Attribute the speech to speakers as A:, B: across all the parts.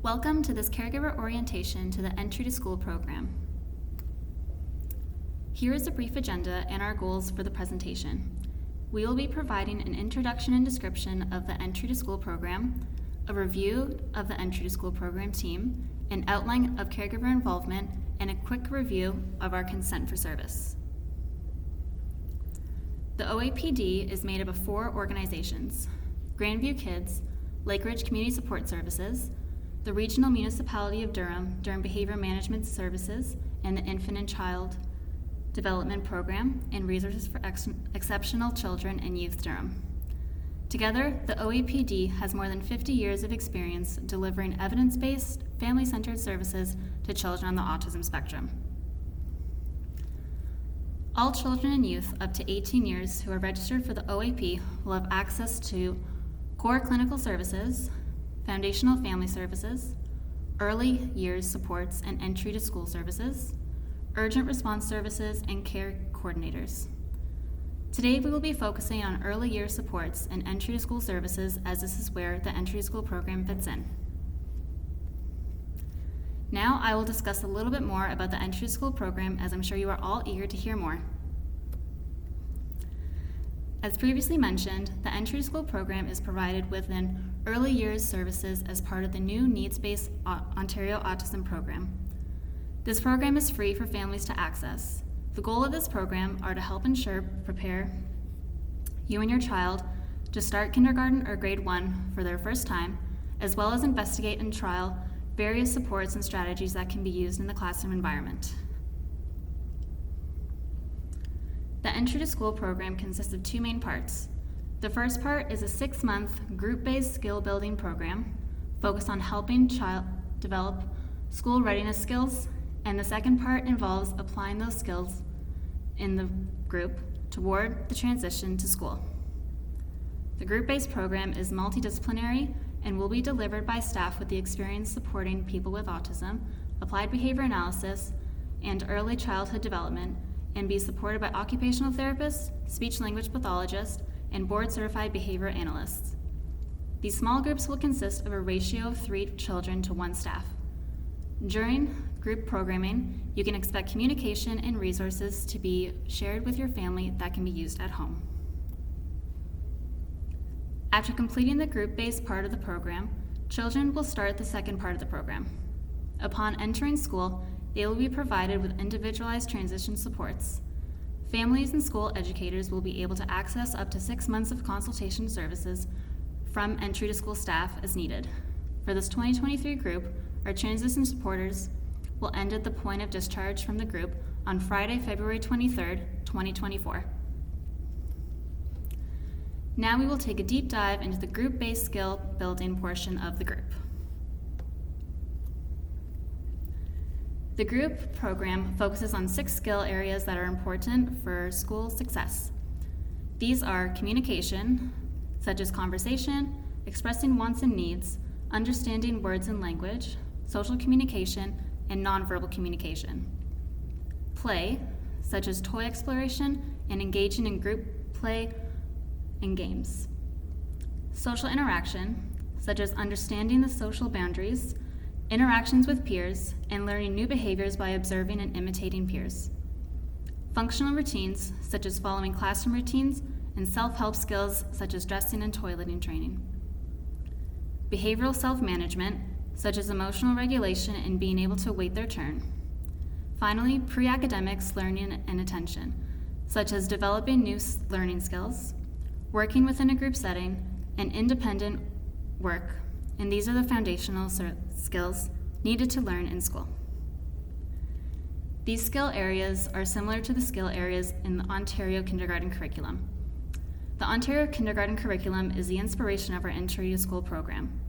A: Welcome to this caregiver orientation to the Entry to School program. Here is a brief agenda and our goals for the presentation. We will be providing an introduction and description of the Entry to School program, a review of the Entry to School program team, an outline of caregiver involvement, and a quick review of our consent for service. The OAP-D is made up of 4 organizations: Grandview Kids, Lake Ridge Community Support Services, the Regional Municipality of Durham, Durham Behavior Management Services, and the Infant and Child Development Program and Resources for Exceptional Children and Youth Durham. Together, the OAP-D has more than 50 years of experience delivering evidence-based, family-centered services to children on the autism spectrum. All children and youth up to 18 years who are registered for the OAP will have access to core clinical services, foundational family services, early years supports and entry to school services, urgent response services, and care coordinators. Today we will be focusing on early year supports and entry to school services, as this is where the entry to school program fits in. Now I will discuss a little bit more about the entry to school program, as I'm sure you are all eager to hear more. As previously mentioned, the Entry to School program is provided within early years services as part of the new needs-based Ontario Autism Program. This program is free for families to access. The goal of this program are to help prepare you and your child to start kindergarten or grade 1 for their first time, as well as investigate and trial various supports and strategies that can be used in the classroom environment. The Entry to School program consists of 2 main parts. The first part is a 6-month group-based skill-building program focused on helping child develop school readiness skills, and the second part involves applying those skills in the group toward the transition to school. The group-based program is multidisciplinary and will be delivered by staff with the experience supporting people with autism, applied behavior analysis, and early childhood development, and be supported by occupational therapists, speech-language pathologists, and board-certified behavior analysts. These small groups will consist of a ratio of 3 children to 1 staff. During group programming, you can expect communication and resources to be shared with your family that can be used at home. After completing the group-based part of the program, children will start the second part of the program. Upon entering school, they will be provided with individualized transition supports. Families and school educators will be able to access up to 6 months of consultation services from entry to school staff as needed. For this 2023 group, our transition supporters will end at the point of discharge from the group on Friday, February 23rd, 2024. Now we will take a deep dive into the group-based skill building portion of the group. The group program focuses on 6 skill areas that are important for school success. These are communication, such as conversation, expressing wants and needs, understanding words and language, social communication, and nonverbal communication. Play, such as toy exploration and engaging in group play and games. Social interaction, such as understanding the social boundaries, interactions with peers, and learning new behaviors by observing and imitating peers. Functional routines, such as following classroom routines, and self-help skills, such as dressing and toileting training. Behavioral self-management, such as emotional regulation and being able to wait their turn. Finally, pre-academics learning and attention, such as developing new learning skills, working within a group setting, and independent work. And these are the foundational skills needed to learn in school. These skill areas are similar to the skill areas in the Ontario kindergarten curriculum. The Ontario kindergarten curriculum is the inspiration of our Entry to School program.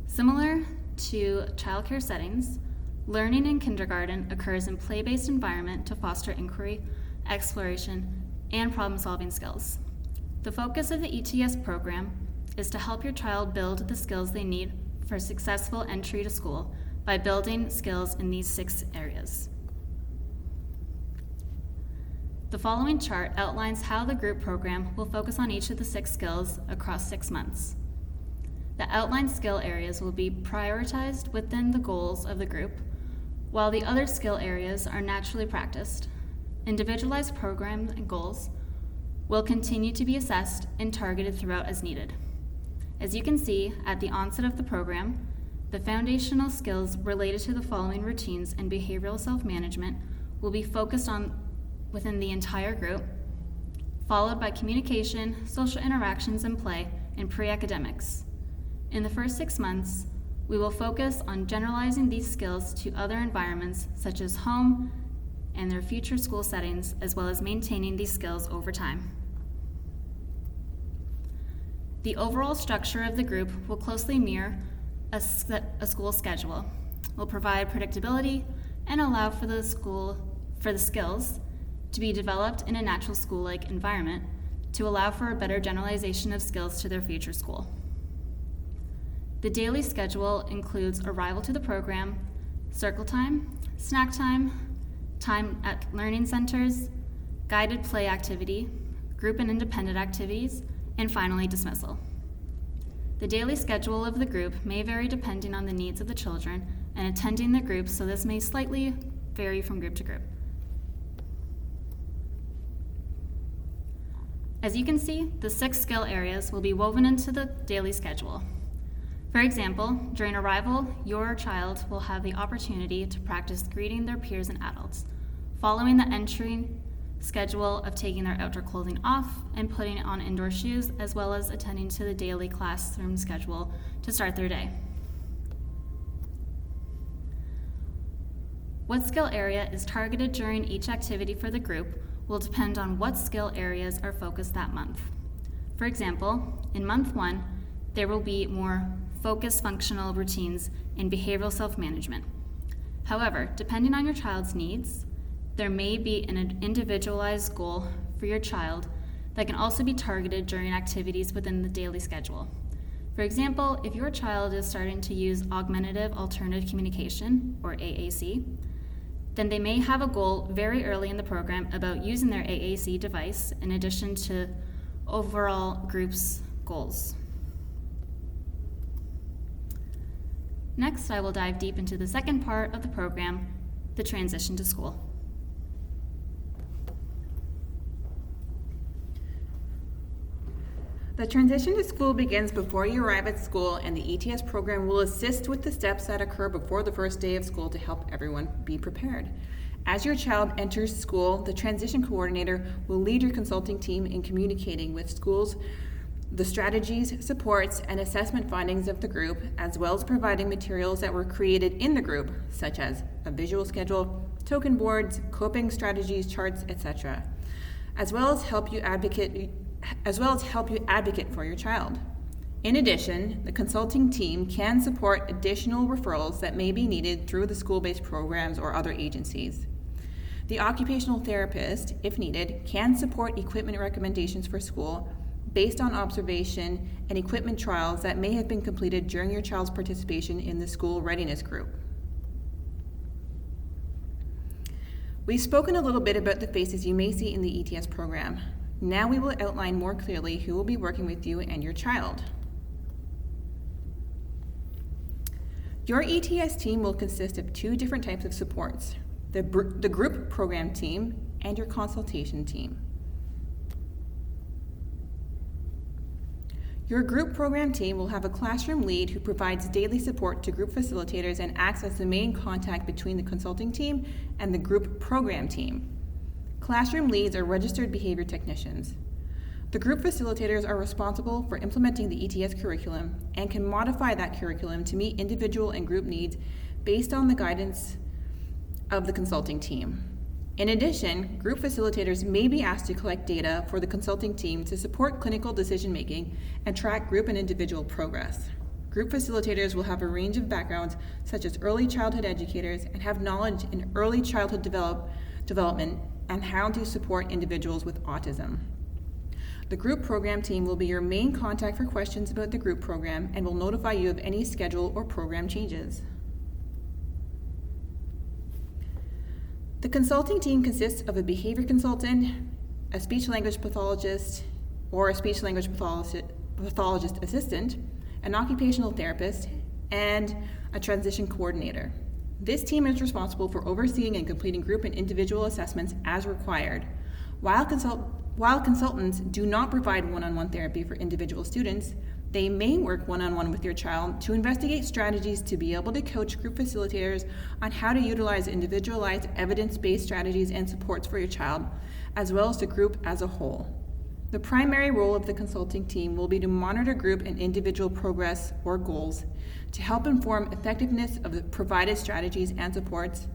A: Similar to childcare settings, learning in kindergarten occurs in play-based environment to foster inquiry, exploration, and problem-solving skills. The focus of the ETS program is to help your child build the skills they need for successful entry to school by building skills in these 6 areas. The following chart outlines how the group program will focus on each of the 6 skills across 6 months. The outlined skill areas will be prioritized within the goals of the group, while the other skill areas are naturally practiced. Individualized programs and goals will continue to be assessed and targeted throughout as needed. As you can see, at the onset of the program, the foundational skills related to the following routines and behavioral self-management will be focused on within the entire group, followed by communication, social interactions and play, and pre-academics. In the first 6 months, we will focus on generalizing these skills to other environments such as home and their future school settings, as well as maintaining these skills over time. The overall structure of the group will closely mirror a school schedule, will provide predictability, and allow for the skills to be developed in a natural school-like environment to allow for a better generalization of skills to their future school. The daily schedule includes arrival to the program, circle time, snack time, time at learning centers, guided play activity, group and independent activities, and finally dismissal. The daily schedule of the group may vary depending on the needs of the children and attending the group, so this may slightly vary from group to group. As you can see, the 6 skill areas will be woven into the daily schedule. For example, during arrival, your child will have the opportunity to practice greeting their peers and adults, following the entry schedule of taking their outdoor clothing off and putting on indoor shoes, as well as attending to the daily classroom schedule to start their day. What skill area is targeted during each activity for the group will depend on what skill areas are focused that month. For example, in month 1, there will be more focused functional routines in behavioral self-management. However, depending on your child's needs, there may be an individualized goal for your child that can also be targeted during activities within the daily schedule. For example, if your child is starting to use augmentative alternative communication, or AAC, then they may have a goal very early in the program about using their AAC device in addition to overall group's goals. Next, I will dive deep into the second part of the program, the transition to school.
B: The transition to school begins before you arrive at school, and the ETS program will assist with the steps that occur before the first day of school to help everyone be prepared. As your child enters school, the transition coordinator will lead your consulting team in communicating with schools the strategies, supports, and assessment findings of the group, as well as providing materials that were created in the group, such as a visual schedule, token boards, coping strategies, charts, etc., as well as help you advocate for your child. In addition, the consulting team can support additional referrals that may be needed through the school-based programs or other agencies. The occupational therapist, if needed, can support equipment recommendations for school based on observation and equipment trials that may have been completed during your child's participation in the school readiness group. We've spoken a little bit about the faces you may see in the ETS program. Now we will outline more clearly who will be working with you and your child. Your ETS team will consist of 2 different types of supports, the group program team and your consultation team. Your group program team will have a classroom lead who provides daily support to group facilitators and acts as the main contact between the consulting team and the group program team. Classroom leads are registered behavior technicians. The group facilitators are responsible for implementing the ETS curriculum and can modify that curriculum to meet individual and group needs based on the guidance of the consulting team. In addition, group facilitators may be asked to collect data for the consulting team to support clinical decision-making and track group and individual progress. Group facilitators will have a range of backgrounds, such as early childhood educators, and have knowledge in early childhood development and how to support individuals with autism. The group program team will be your main contact for questions about the group program and will notify you of any schedule or program changes. The consulting team consists of a behavior consultant, a speech-language pathologist, or a speech-language pathologist assistant, an occupational therapist, and a transition coordinator. This team is responsible for overseeing and completing group and individual assessments as required. While consultants do not provide one-on-one therapy for individual students, they may work one-on-one with your child to investigate strategies to be able to coach group facilitators on how to utilize individualized evidence-based strategies and supports for your child, as well as the group as a whole. The primary role of the consulting team will be to monitor group and individual progress or goals, to help inform effectiveness of the provided strategies and supports,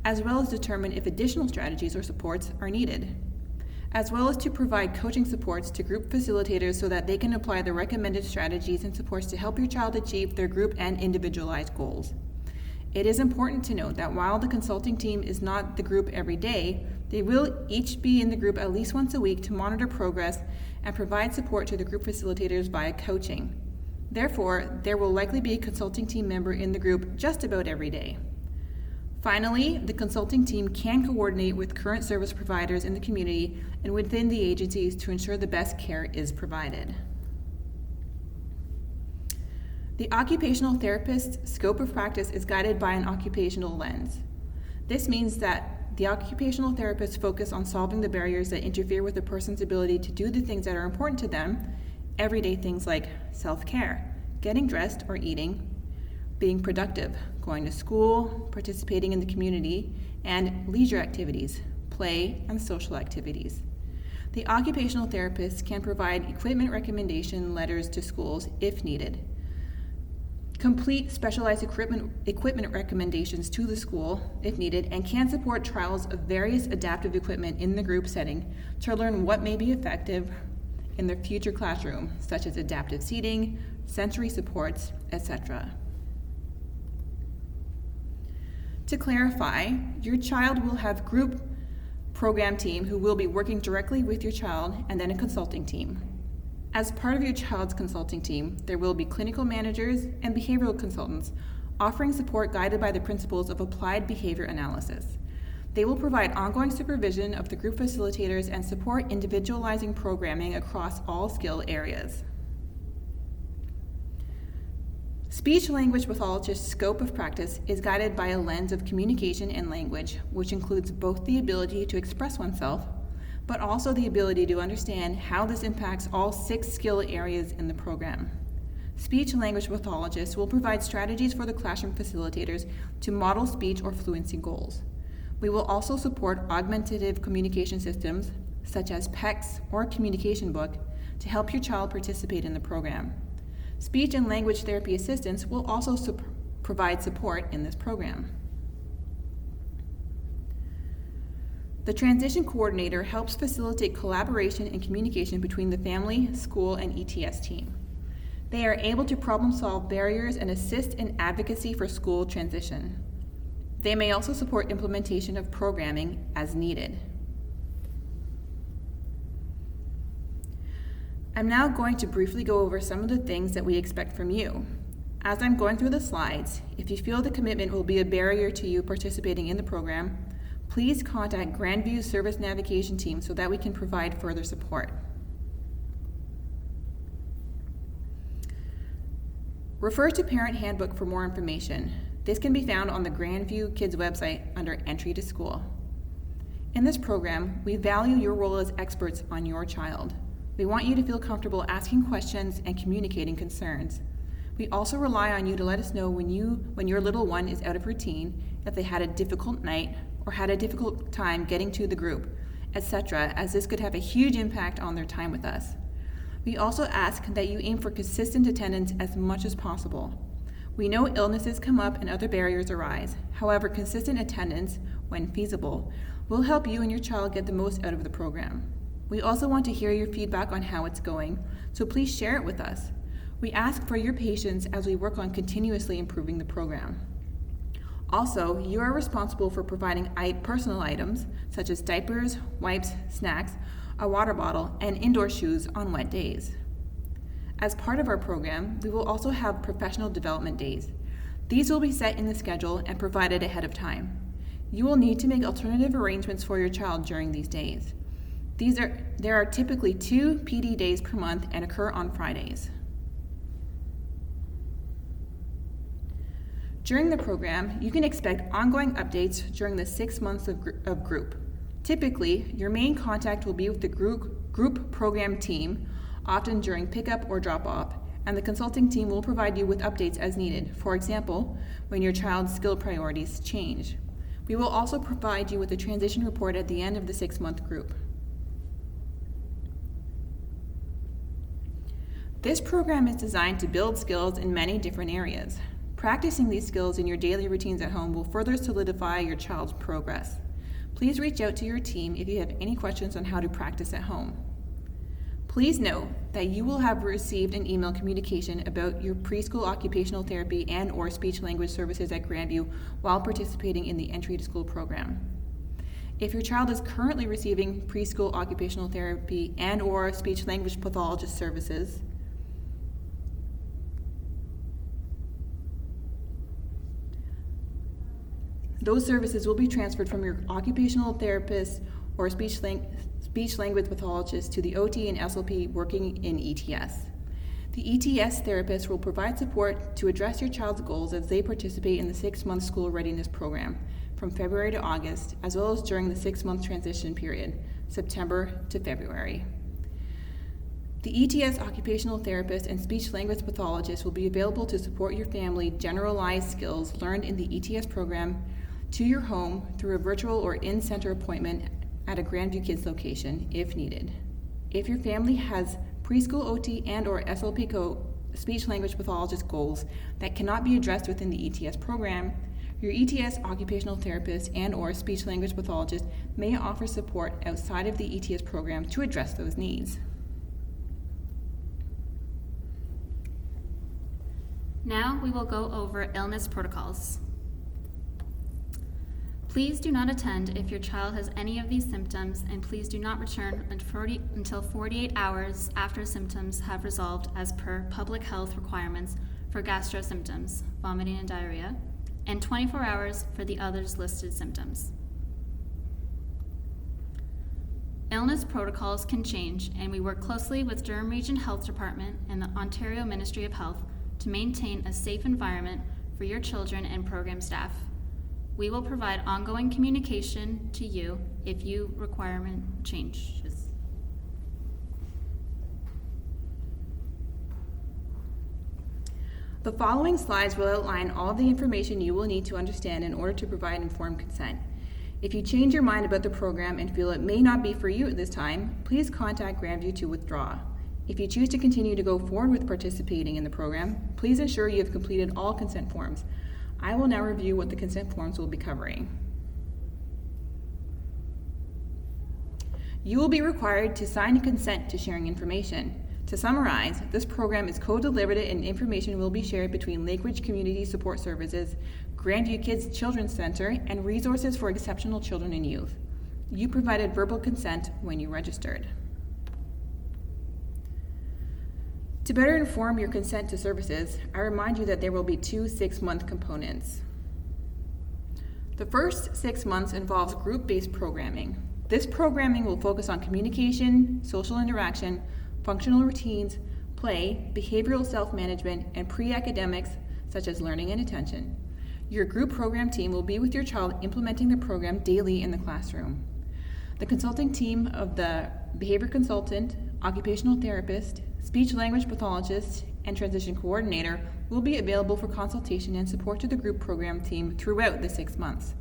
B: as well as determine if additional strategies or supports are needed, as well as to provide coaching supports to group facilitators so that they can apply the recommended strategies and supports to help your child achieve their group and individualized goals. It is important to note that while the consulting team is not the group every day, they will each be in the group at least once a week to monitor progress and provide support to the group facilitators via coaching. Therefore, there will likely be a consulting team member in the group just about every day. Finally, the consulting team can coordinate with current service providers in the community and within the agencies to ensure the best care is provided. The occupational therapist's scope of practice is guided by an occupational lens. This means that the occupational therapists focus on solving the barriers that interfere with a person's ability to do the things that are important to them, everyday things like self-care, getting dressed or eating, being productive, going to school, participating in the community, and leisure activities, play, and social activities. The occupational therapists can provide equipment recommendation letters to schools if needed, complete specialized equipment recommendations to the school if needed, and can support trials of various adaptive equipment in the group setting to learn what may be effective in their future classroom, such as adaptive seating, sensory supports, etc. To clarify, your child will have group program team who will be working directly with your child, and then a consulting team. As part of your child's consulting team, there will be clinical managers and behavioral consultants offering support guided by the principles of applied behavior analysis. They will provide ongoing supervision of the group facilitators and support individualizing programming across all skill areas. Speech-language pathologist's scope of practice is guided by a lens of communication and language, which includes both the ability to express oneself, but also the ability to understand how this impacts all 6 skill areas in the program. Speech-language pathologists will provide strategies for the classroom facilitators to model speech or fluency goals. We will also support augmentative communication systems, such as PECS or Communication Book, to help your child participate in the program. Speech and language therapy assistants will also provide support in this program. The transition coordinator helps facilitate collaboration and communication between the family, school, and ETS team. They are able to problem solve barriers and assist in advocacy for school transition. They may also support implementation of programming as needed. I'm now going to briefly go over some of the things that we expect from you. As I'm going through the slides, if you feel the commitment will be a barrier to you participating in the program, please contact Grandview's Service Navigation Team so that we can provide further support. Refer to Parent Handbook for more information. This can be found on the Grandview Kids website under Entry to School. In this program, we value your role as experts on your child. We want you to feel comfortable asking questions and communicating concerns. We also rely on you to let us know when your little one is out of routine, if they had a difficult night, or had a difficult time getting to the group, etc., as this could have a huge impact on their time with us. We also ask that you aim for consistent attendance as much as possible. We know illnesses come up and other barriers arise. However, consistent attendance, when feasible, will help you and your child get the most out of the program. We also want to hear your feedback on how it's going, so please share it with us. We ask for your patience as we work on continuously improving the program. Also, you are responsible for providing personal items such as diapers, wipes, snacks, a water bottle, and indoor shoes on wet days. As part of our program, we will also have professional development days. These will be set in the schedule and provided ahead of time. You will need to make alternative arrangements for your child during these days. There are typically 2 PD days per month and occur on Fridays. During the program, you can expect ongoing updates during the 6 months of group. Typically, your main contact will be with the group program team, often during pickup or drop-off, and the consulting team will provide you with updates as needed, for example, when your child's skill priorities change. We will also provide you with a transition report at the end of the 6-month group. This program is designed to build skills in many different areas. Practicing these skills in your daily routines at home will further solidify your child's progress. Please reach out to your team if you have any questions on how to practice at home. Please note that you will have received an email communication about your preschool occupational therapy and/or speech-language services at Grandview while participating in the Entry to School program. If your child is currently receiving preschool occupational therapy and/or speech-language pathologist services, those services will be transferred from your occupational therapist or speech-language pathologist to the OT and SLP working in ETS. The ETS therapist will provide support to address your child's goals as they participate in the 6-month school readiness program from February to August, as well as during the 6-month transition period, September to February. The ETS occupational therapist and speech-language pathologist will be available to support your family generalized skills learned in the ETS program to your home through a virtual or in-center appointment at a Grandview Kids location if needed. If your family has preschool OT and/or SLP speech-language pathologist goals that cannot be addressed within the ETS program, your ETS occupational therapist and/or speech-language pathologist may offer support outside of the ETS program to address those needs.
A: Now we will go over illness protocols. Please do not attend if your child has any of these symptoms, and please do not return until 48 hours after symptoms have resolved as per public health requirements for gastro symptoms, vomiting and diarrhea, and 24 hours for the others listed symptoms. Illness protocols can change, and we work closely with Durham Region Health Department and the Ontario Ministry of Health to maintain a safe environment for your children and program staff. We will provide ongoing communication to you if your requirement changes.
B: The following slides will outline all of the information you will need to understand in order to provide informed consent. If you change your mind about the program and feel it may not be for you at this time, please contact Grandview to withdraw. If you choose to continue to go forward with participating in the program, please ensure you have completed all consent forms. I will now review what the consent forms will be covering. You will be required to sign a consent to sharing information. To summarize, this program is co-delivered and information will be shared between Lakeridge Community Support Services, Grandview Kids Children's Center, and Resources for Exceptional Children and Youth. You provided verbal consent when you registered. To better inform your consent to services, I remind you that there will be 2 6-month components. The first 6 months involves group-based programming. This programming will focus on communication, social interaction, functional routines, play, behavioral self-management, and pre-academics such as learning and attention. Your group program team will be with your child implementing the program daily in the classroom. The consulting team of the behavior consultant, occupational therapist, speech-language pathologist, and transition coordinator will be available for consultation and support to the group program team throughout the 6 months.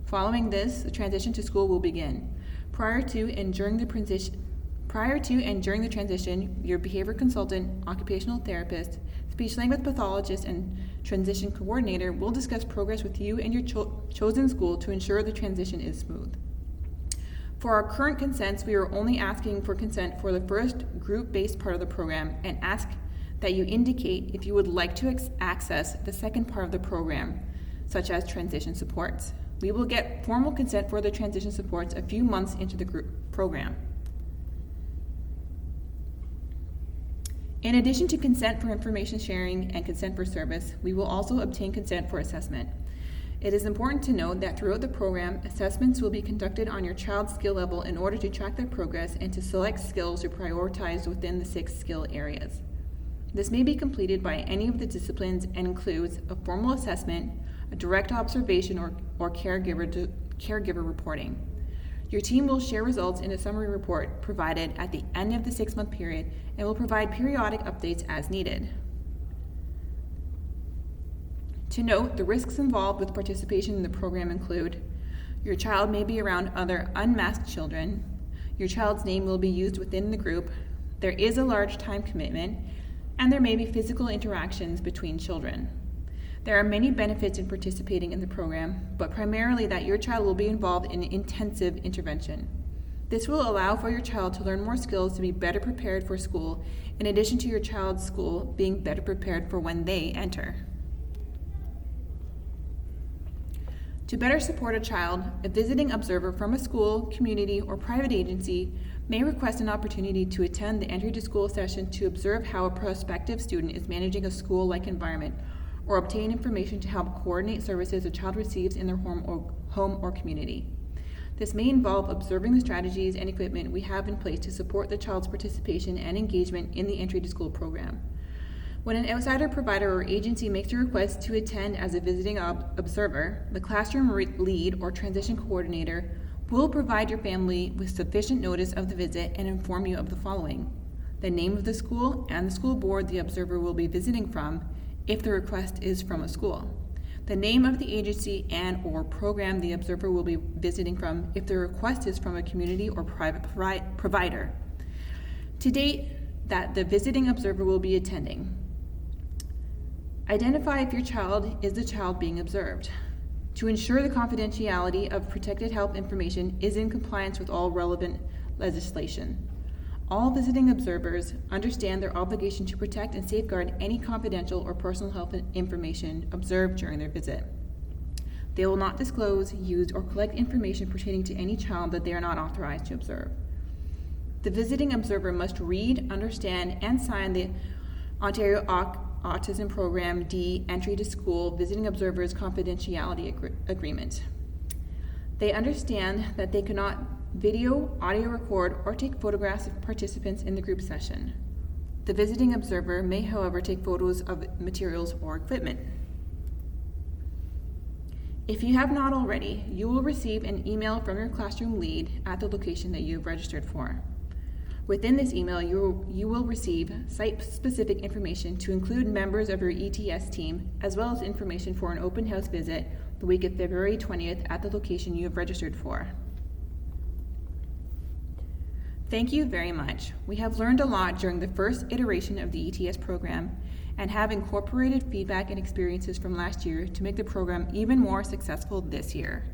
B: Following this, the transition to school will begin. Prior to and during the transition, your behavior consultant, occupational therapist, speech-language pathologist, and transition coordinator will discuss progress with you and your chosen school to ensure the transition is smooth. For our current consents, we are only asking for consent for the first group-based part of the program and ask that you indicate if you would like to access the second part of the program, such as transition supports. We will get formal consent for the transition supports a few months into the group program. In addition to consent for information sharing and consent for service, we will also obtain consent for assessment. It is important to note that throughout the program, assessments will be conducted on your child's skill level in order to track their progress and to select skills to prioritize within the 6 skill areas. This may be completed by any of the disciplines and includes a formal assessment, a direct observation, or caregiver reporting. Your team will share results in a summary report provided at the end of the 6-month period and will provide periodic updates as needed. To note, the risks involved with participation in the program include: your child may be around other unmasked children, your child's name will be used within the group, there is a large time commitment, and there may be physical interactions between children. There are many benefits in participating in the program, but primarily that your child will be involved in intensive intervention. This will allow for your child to learn more skills to be better prepared for school, in addition to your child's school being better prepared for when they enter. To better support a child, a visiting observer from a school, community, or private agency may request an opportunity to attend the entry to school session to observe how a prospective student is managing a school-like environment, or obtain information to help coordinate services a child receives in their home or community. This may involve observing the strategies and equipment we have in place to support the child's participation and engagement in the entry to school program. When an outsider provider or agency makes a request to attend as a visiting observer, the classroom lead or transition coordinator will provide your family with sufficient notice of the visit and inform you of the following: the name of the school and the school board the observer will be visiting from, if the request is from a school; the name of the agency and or program the observer will be visiting from, if the request is from a community or private provider; to date that the visiting observer will be attending. Identify if your child is the child being observed. To ensure the confidentiality of protected health information is in compliance with all relevant legislation. All visiting observers understand their obligation to protect and safeguard any confidential or personal health information observed during their visit. They will not disclose, use, or collect information pertaining to any child that they are not authorized to observe. The visiting observer must read, understand, and sign the Ontario Autism Program-D Entry to School Visiting Observers Confidentiality Agreement. They understand that they cannot video, audio record, or take photographs of participants in the group session. The visiting observer may, however, take photos of materials or equipment. If you have not already, you will receive an email from your classroom lead at the location that you have registered for. Within this email, you will receive site-specific information to include members of your ETS team, as well as information for an open house visit the week of February 20th at the location you have registered for. Thank you very much. We have learned a lot during the first iteration of the ETS program and have incorporated feedback and experiences from last year to make the program even more successful this year.